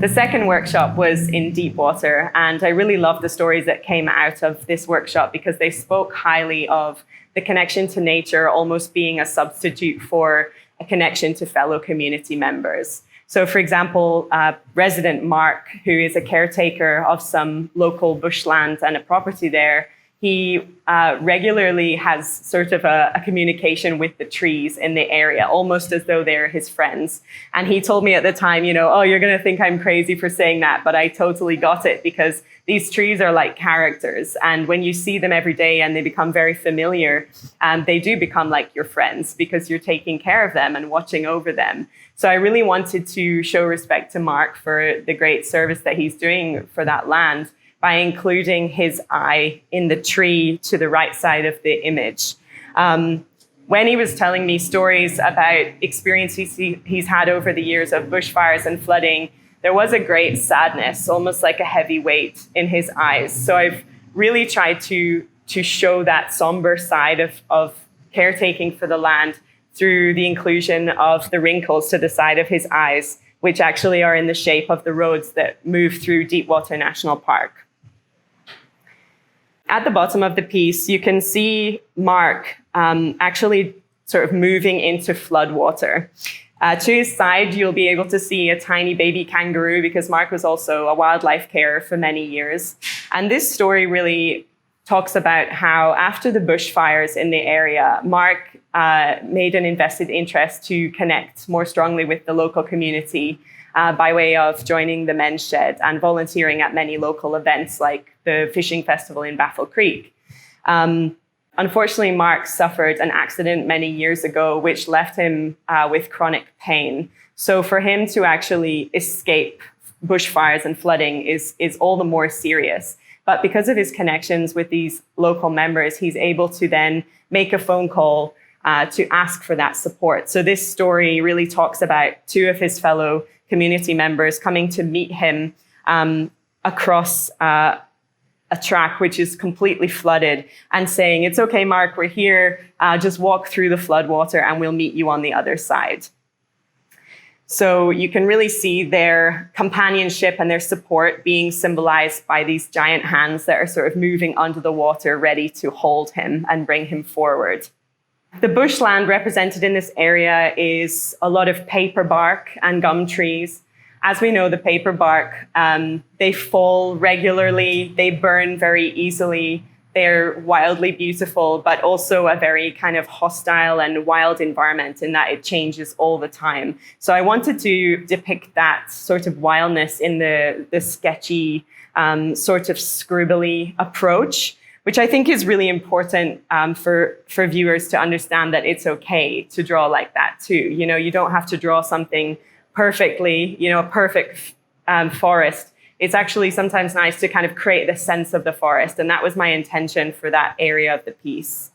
The second workshop was in Deepwater, and I really loved the stories that came out of this workshop because they spoke highly of the connection to nature almost being a substitute for a connection to fellow community members. So, for example, resident Mark, who is a caretaker of some local bushland and a property there, he regularly has sort of a communication with the trees in the area, almost as though they're his friends. And he told me at the time, oh, you're going to think I'm crazy for saying that, but I totally got it because these trees are like characters. And when you see them every day and they become very familiar, they do become like your friends because you're taking care of them and watching over them. So I really wanted to show respect to Mark for the great service that he's doing for that land by including his eye in the tree to the right side of the image. When he was telling me stories about experiences he's had over the years of bushfires and flooding, there was a great sadness, almost like a heavy weight in his eyes. So I've really tried to show that somber side of caretaking for the land through the inclusion of the wrinkles to the side of his eyes, which actually are in the shape of the roads that move through Deepwater National Park. At the bottom of the piece, you can see Mark actually sort of moving into floodwater. To his side, you'll be able to see a tiny baby kangaroo because Mark was also a wildlife carer for many years. And this story really talks about how after the bushfires in the area, Mark made an invested interest to connect more strongly with the local community by way of joining the Men's Shed and volunteering at many local events like the fishing festival in Baffle Creek. Unfortunately, Mark suffered an accident many years ago, which left him with chronic pain. So for him to actually escape bushfires and flooding is all the more serious. But because of his connections with these local members, he's able to then make a phone call to ask for that support. So this story really talks about two of his fellow community members coming to meet him across a track which is completely flooded and saying, "It's okay, Mark, we're here. Just walk through the floodwater and we'll meet you on the other side." So you can really see their companionship and their support being symbolized by these giant hands that are sort of moving under the water, ready to hold him and bring him forward. The bushland represented in this area is a lot of paper bark and gum trees. As we know, the paper bark, they fall regularly, they burn very easily, they're wildly beautiful, but also a very kind of hostile and wild environment in that it changes all the time. So I wanted to depict that sort of wildness in the sketchy, sort of scribbly approach, which I think is really important for viewers to understand that it's okay to draw like that too. You don't have to draw something perfectly, a perfect forest. It's actually sometimes nice to kind of create the sense of the forest. And that was my intention for that area of the piece.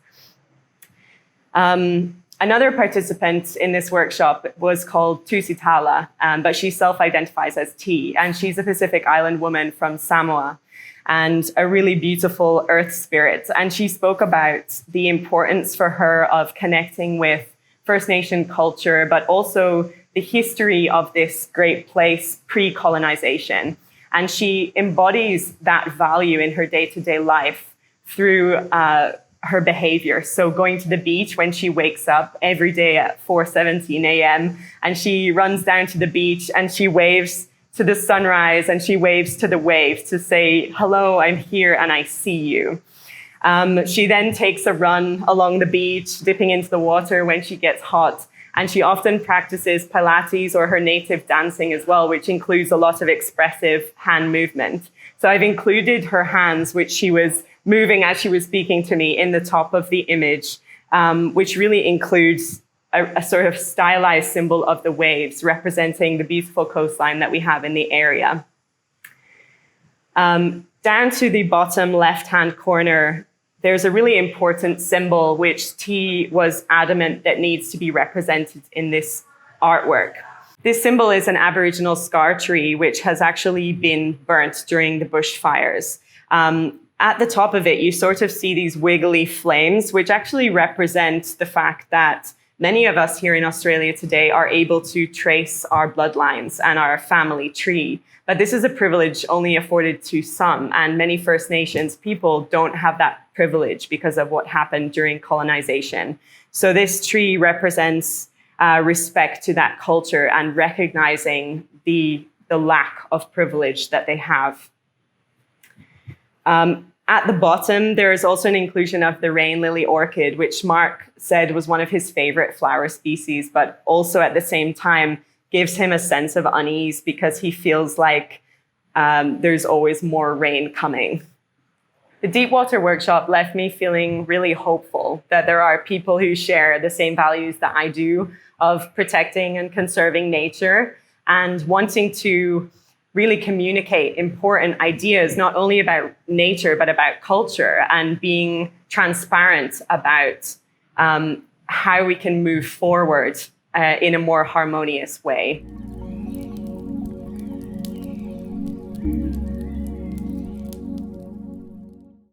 Another participant in this workshop was called Tusitala, but she self-identifies as T, and she's a Pacific Island woman from Samoa and a really beautiful earth spirit. And she spoke about the importance for her of connecting with First Nation culture, but also the history of this great place pre-colonization. And she embodies that value in her day-to-day life through her behavior. So going to the beach when she wakes up every day at 4:17 a.m. and she runs down to the beach and she waves to the sunrise and she waves to the waves to say, "Hello, I'm here and I see you." She then takes a run along the beach, dipping into the water when she gets hot. And she often practices Pilates or her native dancing as well, which includes a lot of expressive hand movement. So I've included her hands, which she was moving as she was speaking to me, in the top of the image, which really includes a sort of stylized symbol of the waves representing the beautiful coastline that we have in the area. Down to the bottom left-hand corner, there's a really important symbol which T was adamant that needs to be represented in this artwork. This symbol is an Aboriginal scar tree which has actually been burnt during the bushfires. At the top of it, you sort of see these wiggly flames, which actually represent the fact that Many of us here in Australia today are able to trace our bloodlines and our family tree, but this is a privilege only afforded to some, and many First Nations people don't have that privilege because of what happened during colonization. So this tree represents respect to that culture and recognizing the lack of privilege that they have. At the bottom, there is also an inclusion of the rain lily orchid, which Mark said was one of his favorite flower species, but also at the same time gives him a sense of unease because he feels like there's always more rain coming. The Deepwater workshop left me feeling really hopeful that there are people who share the same values that I do of protecting and conserving nature and wanting to really communicate important ideas, not only about nature, but about culture, and being transparent about how we can move forward in a more harmonious way.